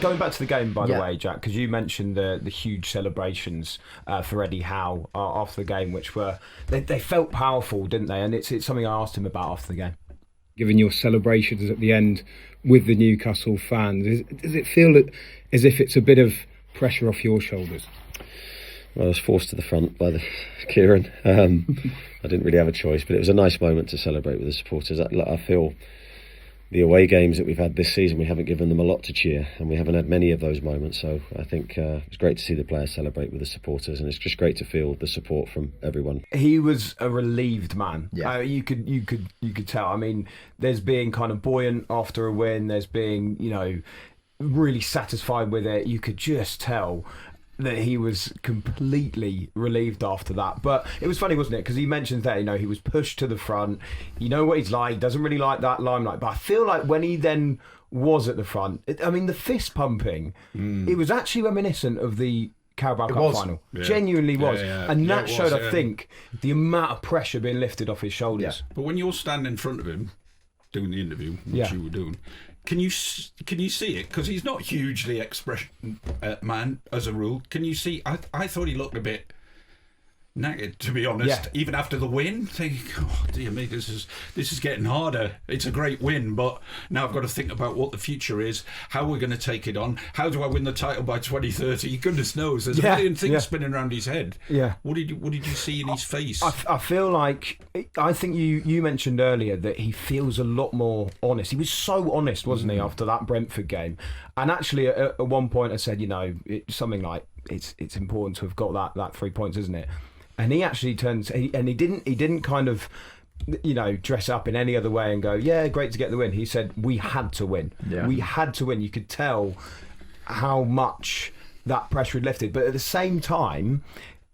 going back to the game, by the way, Jack, because you mentioned the huge celebrations for Eddie Howe after the game, which were they felt powerful, didn't they? And it's something I asked him about after the game. Given your celebrations at the end with the Newcastle fans, does it feel as if it's a bit of pressure off your shoulders? Well, I was forced to the front by Kieran. I didn't really have a choice, but it was a nice moment to celebrate with the supporters. I feel the away games that we've had this season, we haven't given them a lot to cheer, and we haven't had many of those moments. So I think it's great to see the players celebrate with the supporters, and it's just great to feel the support from everyone. He was a relieved man. Yeah. You could tell. I mean, there's being kind of buoyant after a win. There's being, really satisfied with it. You could just tell that he was completely relieved after that. But it was funny, wasn't it? Because he mentions that, he was pushed to the front. You know what he's like. Doesn't really like that limelight. But I feel like when he then was at the front, the fist pumping, it was actually reminiscent of the Carabao Cup final. Yeah. Genuinely was. Yeah. And that showed, I think, the amount of pressure being lifted off his shoulders. But when you're standing in front of him doing the interview, which you were doing, can you see it? Because he's not hugely expression man as a rule. Can you see? I thought he looked a bit knackered, to be honest. Even after the win, thinking, oh dear me, this is getting harder. It's a great win, but now I've got to think about what the future is. How we're going to take it on. How do I win the title by 2030? Goodness knows, there's a million things spinning around his head. Yeah. What did you see in his face? I feel like, I think you mentioned earlier that he feels a lot more honest. He was so honest, wasn't he, after that Brentford game? And actually, at one point, I said, something like, it's important to have got that 3 points, isn't it? And he actually he didn't kind of, dress up in any other way and go, yeah, great to get the win. He said, we had to win. Yeah. We had to win. You could tell how much that pressure had lifted. But at the same time,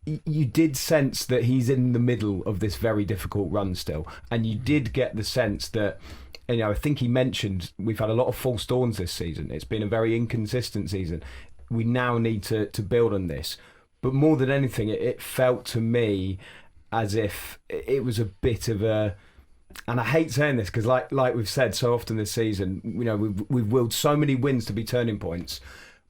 you did sense that he's in the middle of this very difficult run still. And you did get the sense that, I think he mentioned we've had a lot of false dawns this season. It's been a very inconsistent season. We now need to build on this. But more than anything, it felt to me as if it was a bit of a... And I hate saying this because, like we've said so often this season, we've willed so many wins to be turning points,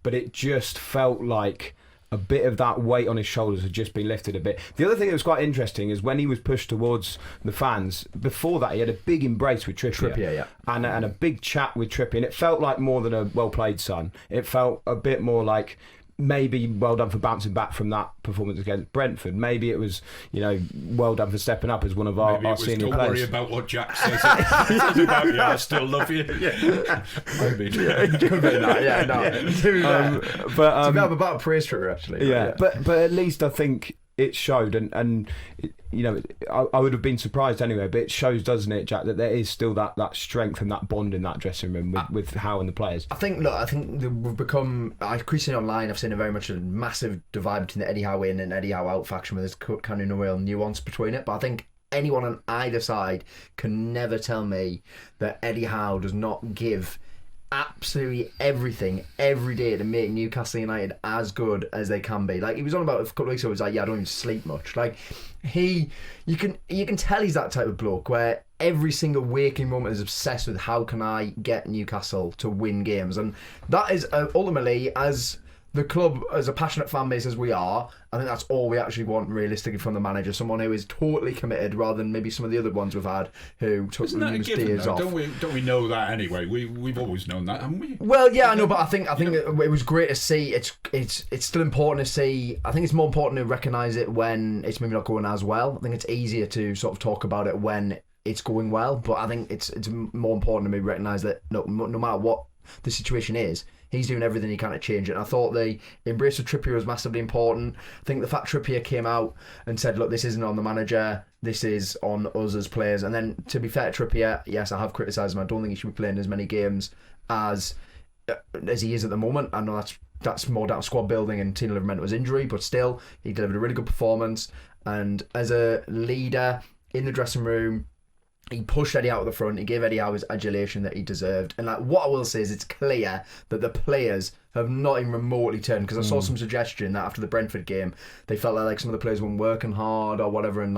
but it just felt like a bit of that weight on his shoulders had just been lifted a bit. The other thing that was quite interesting is when he was pushed towards the fans, before that he had a big embrace with Trippier and a big chat with Trippier, and it felt like more than a well played, son. It felt a bit more like, maybe well done for bouncing back from that performance against Brentford. Maybe it was, well done for stepping up as one of our senior players. Don't worry about what Jack says. It says about you. I still love you. Yeah. Maybe. It could be that. Yeah, no. But it's about a praise trigger, actually. Yeah. But at least I think it showed, and I would have been surprised anyway, but it shows, doesn't it, Jack, that there is still that strength and that bond in that dressing room with Howe and the players. I think we've become, increasingly online, I've seen a massive divide between the Eddie Howe in and Eddie Howe out faction, where there's kind of no real nuance between it. But I think anyone on either side can never tell me that Eddie Howe does not give absolutely everything every day to make Newcastle United as good as they can be. Like, he was on about a couple of weeks ago, he was like, I don't even sleep much. Like, you can tell he's that type of bloke where every single waking moment is obsessed with how can I get Newcastle to win games. And that is ultimately, as the club, as a passionate fan base as we are, I think that's all we actually want realistically from the manager. Someone who is totally committed, rather than maybe some of the other ones we've had who took numerous days off. Don't we know that anyway? We've always known that, haven't we? Well, yeah, I know, but I think it was great to see. It's still important to see. I think it's more important to recognise it when it's maybe not going as well. I think it's easier to sort of talk about it when it's going well, but I think it's more important to maybe recognise that no matter what the situation is, he's doing everything he can to change it. And I thought the embrace of Trippier was massively important. I think the fact Trippier came out and said, look, this isn't on the manager, this is on us as players. And then, to be fair to Trippier, yes, I have criticised him. I don't think he should be playing as many games as he is at the moment. I know that's more down to squad building and team delivery his injury, but still, he delivered a really good performance. And as a leader in the dressing room, he pushed Eddie out of the front. He gave Eddie Howe his adulation that he deserved. And what I will say is, it's clear that the players have not even remotely turned, because I saw some suggestion that after the Brentford game, they felt like some of the players weren't working hard or whatever, and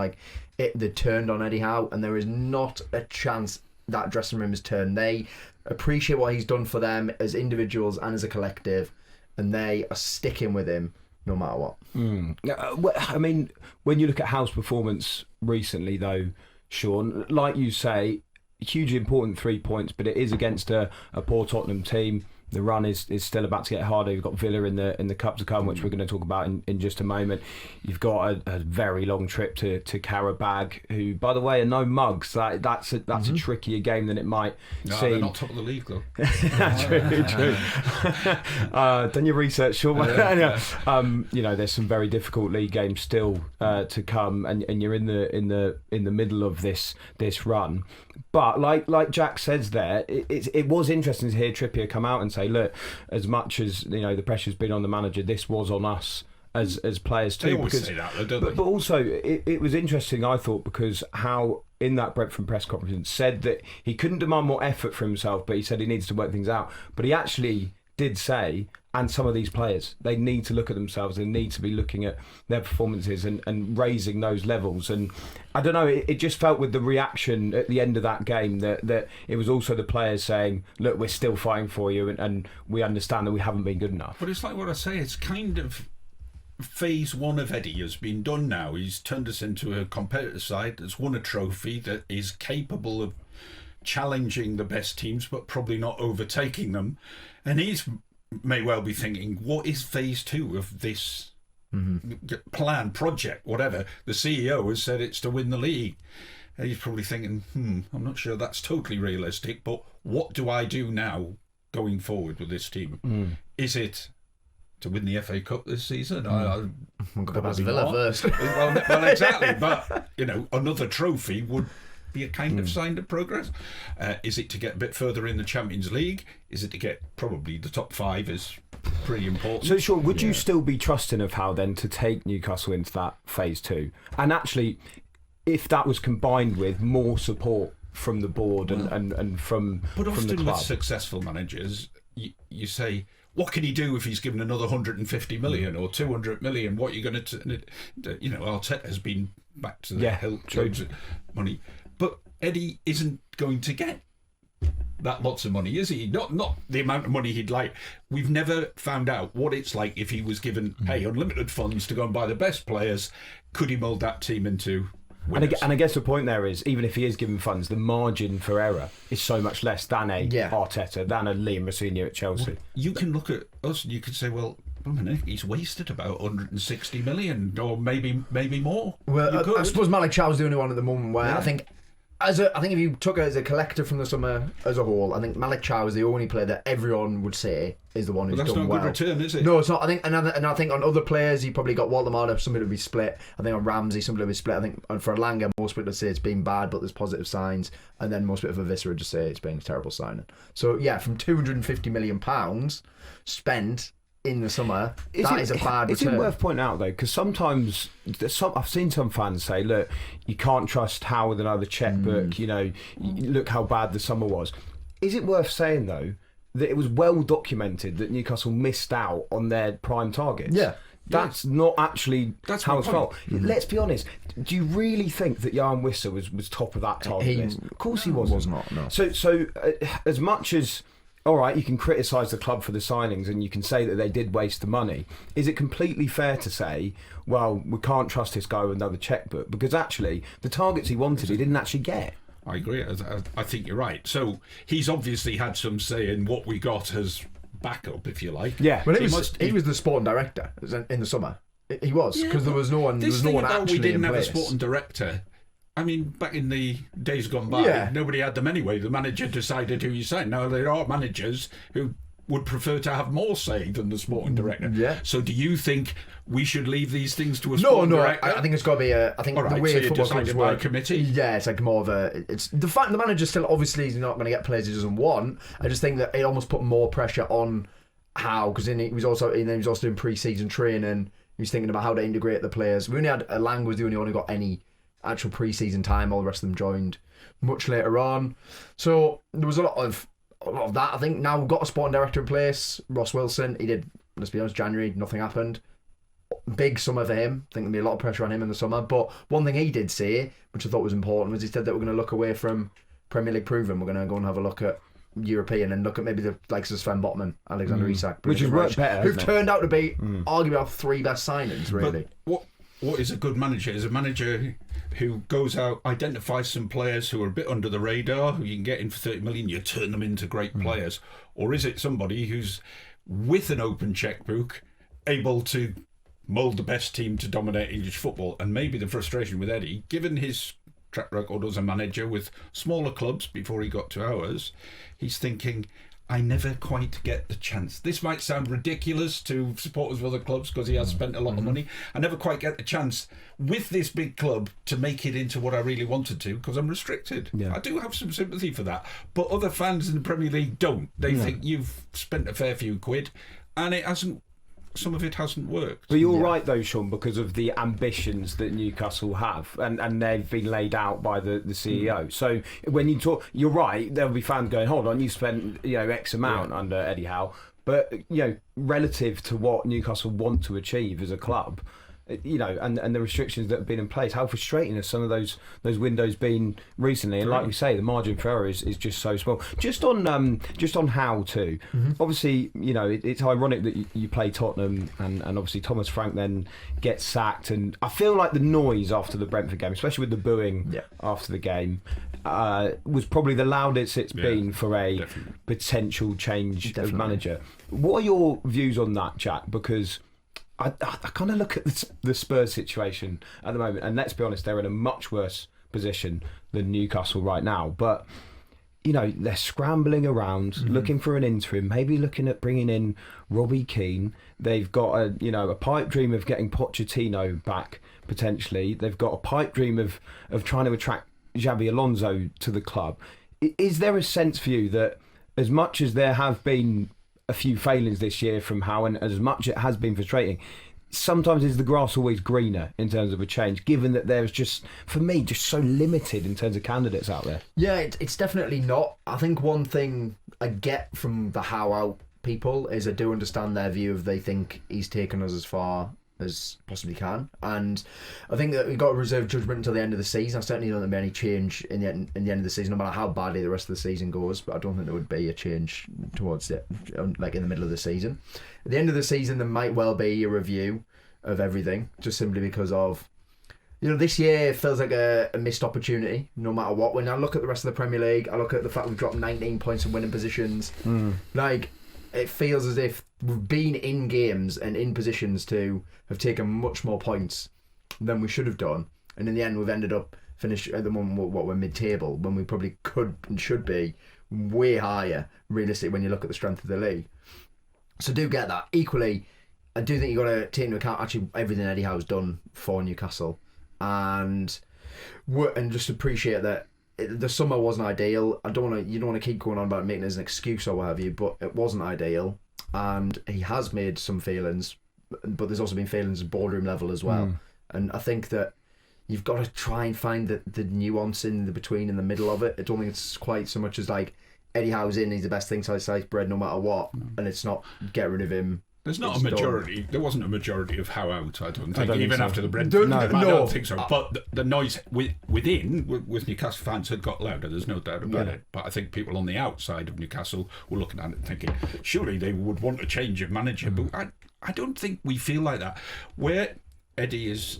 they turned on Eddie Howe. And there is not a chance that dressing room has turned. They appreciate what he's done for them as individuals and as a collective, and they are sticking with him no matter what. I mean, when you look at Howe's performance recently, though, Sean, like you say, hugely important 3 points, but it is against a poor Tottenham team. The run is still about to get harder. You've got Villa in the cup to come, which we're going to talk about in just a moment. You've got a very long trip to Karabag, who, by the way, are no mugs. That's a trickier game than it might seem. They're not top of the league though. True. Done your research, Sean. There's some very difficult league games still to come, and you're in the middle of this run. But like Jack says there, it was interesting to hear Trippier come out and say, look, as much as the pressure's been on the manager, this was on us as players too. They always say that, though, don't they? But also, it was interesting, I thought, because Howe, in that Brentford press conference, said that he couldn't demand more effort for himself, but he said he needs to work things out. But he actually did say, and some of these players, they need to look at themselves, they need to be looking at their performances and raising those levels. And I don't know, it just felt with the reaction at the end of that game that it was also the players saying, look, we're still fighting for you, and we understand that we haven't been good enough. But it's like what I say, it's kind of phase one of Eddie has been done now. He's turned us into a competitive side that's won a trophy, that is capable of challenging the best teams but probably not overtaking them, and he's may well be thinking, what is phase two of this plan, project, whatever? The CEO has said it's to win the league, and he's probably thinking, I'm not sure that's totally realistic, but what do I do now going forward with this team? Is it to win the FA Cup this season? We'll go back to Villa first. well, exactly, but another trophy would be a kind of sign of progress. Is it to get a bit further in the Champions League? Is it to get probably the top 5 is pretty important. So, Sean, would you still be trusting of Howe then to take Newcastle into that phase 2? And actually, if that was combined with more support from the board and from but from often the club. with successful managers, you say, what can he do if he's given another 150 million or 200 million? What are you going to... Arteta has been back to the hilt, loads of money. But Eddie isn't going to get that lots of money, is he? Not the amount of money he'd like. We've never found out what it's like if he was given, unlimited funds to go and buy the best players. Could he mould that team into winners? And I guess the point there is, even if he is given funds, the margin for error is so much less than a Arteta, than a Liam Rosenior at Chelsea. Well, you can look at us and you could say, well, he's wasted about 160 million or maybe more. Well, I suppose Malik Chow's the only one at the moment where I think if you took it as a collective from the summer as a whole, I think Malik Chow is the only player that everyone would say is the one who's done well. That's not a good return, is it? No, it's not. I think, and I think on other players, you probably got Waldemar, somebody to be split. I think on Ramsey, somebody to be split. I think for Elanga, most people say it's been bad, but there's positive signs. And then most people for Viscera just say it's been a terrible signing. So yeah, from £250 million spent in the summer, that is a bad return. Is it worth pointing out, though, because sometimes I've seen some fans say, look, you can't trust Howe with another checkbook, look how bad the summer was. Is it worth saying, though, that it was well documented that Newcastle missed out on their prime targets? Yeah. That's not actually Howe's fault. Let's be honest. Do you really think that Jan Wisser was top of that target list? Of course he wasn't. Was not, no. So as much as... All right, you can criticise the club for the signings and you can say that they did waste the money. Is it completely fair to say, well, we can't trust this guy with another checkbook? Because actually, the targets he wanted, he didn't actually get. I agree. I think you're right. So he's obviously had some say in what we got as backup, if you like. Yeah. Well, he was the sporting director in the summer. He was, because there was no one actually we didn't in have place. a sporting director. I mean, back in the days gone by, nobody had them anyway. The manager decided who you signed. Now, there are managers who would prefer to have more say than the sporting director. Yeah. So do you think we should leave these things to a sporting director? I think it's got to be the way football clubs work. By a committee? Yeah, it's like more of it's the fact the manager still obviously is not going to get players he doesn't want. I just think that it almost put more pressure on Howe, because he was also doing pre-season training. He was thinking about how to integrate the players. We only had Lang was the only one who got any actual pre-season time. All the rest of them joined much later on, so there was a lot of that. I think now we've got a sporting director in place, Ross Wilson. He did, let's be honest, January, nothing happened. Big summer for him. I think there'll be a lot of pressure on him in the summer, but one thing he did say, which I thought was important, was he said that we're going to look away from Premier League proven. We're going to go and have a look at European and look at maybe the likes of Sven Botman, Alexander Isak, which has worked better, who've turned out to be arguably our 3 best signings, really. But what is a good manager? Is a manager who goes out, identifies some players who are a bit under the radar, who you can get in for 30 million, you turn them into great players, or is it somebody who's with an open checkbook, able to mould the best team to dominate English football? And maybe the frustration with Eddie, given his track record as a manager with smaller clubs before he got to ours, he's thinking, I never quite get the chance. This might sound ridiculous to supporters of other clubs because he has spent a lot of money. I never quite get the chance with this big club to make it into what I really wanted to because I'm restricted. Yeah. I do have some sympathy for that. But other fans in the Premier League don't. They think you've spent a fair few quid and it hasn't. Some of it hasn't worked. But you're right though, Sean, because of the ambitions that Newcastle have, and they've been laid out by the CEO. So when you talk, you're right. There'll be fans going, "Hold on, you spent X amount under Eddie Howe," but relative to what Newcastle want to achieve as a club. And the restrictions that have been in place, how frustrating have some of those windows been recently? And like we say, the margin for error is just so small. Just on Howe too. Obviously, it's ironic that you play Tottenham and obviously Thomas Frank then gets sacked. And I feel like the noise after the Brentford game, especially with the booing after the game, was probably the loudest it's been for a potential change of manager. What are your views on that, Jack? Because I kind of look at the Spurs situation at the moment, and let's be honest, they're in a much worse position than Newcastle right now. But they're scrambling around, looking for an interim, maybe looking at bringing in Robbie Keane. They've got a pipe dream of getting Pochettino back potentially. They've got a pipe dream of trying to attract Xabi Alonso to the club. Is there a sense for you that as much as there have been a few failings this year from Howe, and as much it has been frustrating, sometimes is the grass always greener in terms of a change, given that there's just, for me, just so limited in terms of candidates out there? Yeah, it's definitely not. I think one thing I get from the Howe out people is I do understand their view of they think he's taken us as far as possibly can, and I think that we've got to reserve judgment until the end of the season. I certainly don't think there'll be any change in the end of the season, no matter how badly the rest of the season goes. But I don't think there would be a change towards it, like in the middle of the season. At the end of the season, there might well be a review of everything, just simply because of this year feels like a missed opportunity, no matter what. When I look at the rest of the Premier League, I look at the fact we've dropped 19 points in winning positions. It feels as if we've been in games and in positions to have taken much more points than we should have done. And in the end, we've ended up finished at the moment, we're mid-table, when we probably could and should be way higher, realistically, when you look at the strength of the league. So do get that. Equally, I do think you've got to take into account actually everything Eddie Howe's done for Newcastle. And just appreciate that the summer wasn't ideal. You don't want to keep going on about making it as an excuse or what have you, but it wasn't ideal, and he has made some failings, but there's also been failings at boardroom level as well. And I think that you've got to try and find the nuance in the between, in the middle of it. I don't think it's quite so much as like Eddie Howe's in, he's the best thing sliced bread no matter what, and it's not get rid of him. There's not a majority. There wasn't a majority of Howe out, I don't think, even so. after the Brentford. No. I don't think so. But the noise within with Newcastle fans had got louder. There's no doubt about it. But I think people on the outside of Newcastle were looking at it thinking, surely they would want a change of manager. But I don't think we feel like that. Where Eddie is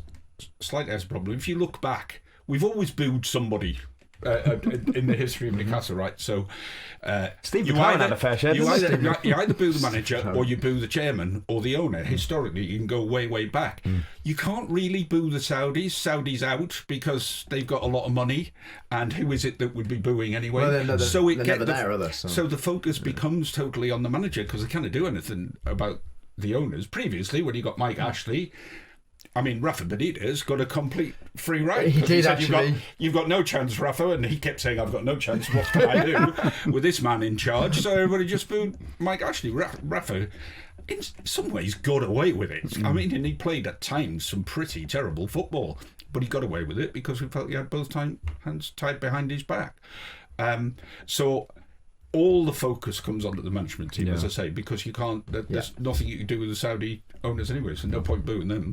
slightly has a problem. If you look back, we've always booed somebody. In the history of Newcastle, right? So Steve McLaren had a fair share. You either boo the manager or you boo the chairman or the owner. Historically, you can go way back. You can't really boo the Saudis. Saudis out because they've got a lot of money, and who is it that would be booing anyway? Well, they're never there, are they? So the focus becomes totally on the manager because they can't do anything about the owners. Previously, when you got Mike Ashley, I mean, Rafa Benitez got a complete free ride. He did, actually. You've got no chance, Rafa, and he kept saying, I've got no chance, what can I do with this man in charge? So everybody just booed Mike Ashley. Rafa, in some ways, got away with it. I mean, and he played at times some pretty terrible football, but he got away with it because we felt he had both hands tied behind his back. So all the focus comes onto the management team, as I say, because you can't. There's nothing you can do with the Saudi owners anyway, so no point booing them.